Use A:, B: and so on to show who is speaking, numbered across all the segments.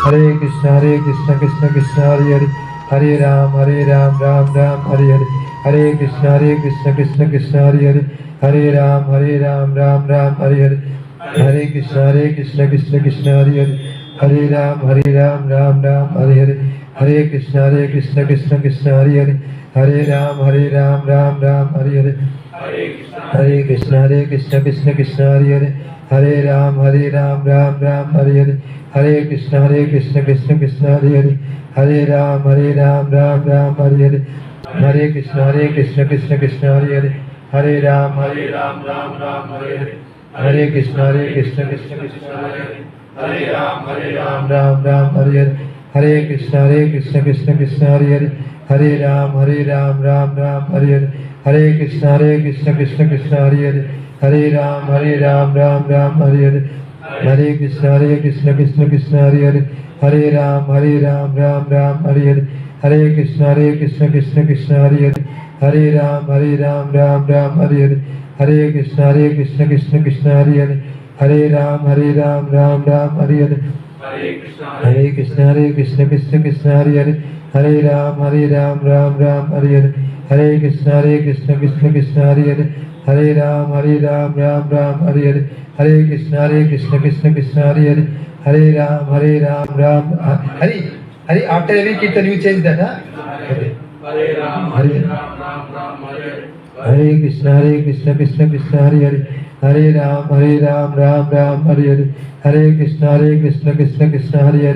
A: Hare Krishna Krishna Krishna Hare Hare Hare Ram Ram Ram Hare Hare Hare Krishna Krishna Krishna Hare Hare Hare Ram Ram Ram Hare Hare Hare Krishna Krishna Krishna Hare Hare Hare Ram Ram Ram Hare Hare Hare Krishna Krishna Krishna Hare Hare Hare Ram Ram Ram Hare Hare Hare Krishna Krishna Krishna Hare Hare Hare Ram Ram Ram Hare Hare Hare Krishna Krishna Krishna Hare Hare Hare Ram Ram Ram Hare Hare Hare Krishna Krishna Krishna Hare Hare Hare Ram Ram Ram Hare Hare Hare Krishna Krishna Krishna Hare Hare Hare Ram Ram Ram Hare Hare Hare Krishna Krishna Krishna Hare Hare Hare Ram Ram Ram Hare Hare Hare Krishna Krishna Krishna Hare Hare Hare Ram Ram Ram Hare Hare Hare Krishna Krishna Krishna Hare Hare Hare Ram Ram Ram Hare Hare Hare Krishna Krishna Krishna Hare Hare Hare Ram Ram Ram Hare Hare Hare Krishna Krishna Krishna Hare Hare Hare Ram Ram Ram Hare Hare Hare Krishna Krishna Krishna Hare Hare Hare Ram Ram Ram Hare Hare Hare Krishna Krishna Krishna Hare Hare Hare Ram Ram Ram Hare Hare Hare Krishna Krishna Krishna Hare Hare Hare Ram Ram Hare Hare. After every kirtan you change that, huh? Hare Ram Ram Ram Hare Hare Krishna Krishna Krishna Hare Hare Hare Ram Ram Ram Hare Hare Hare Krishna Krishna Krishna Hare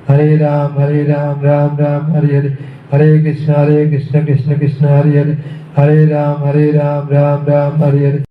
A: Hare Hare Ram Ram Ram Hare Hare Hare Krishna Krishna Krishna Hare Hare Hare Ram Ram Ram Hare Hare.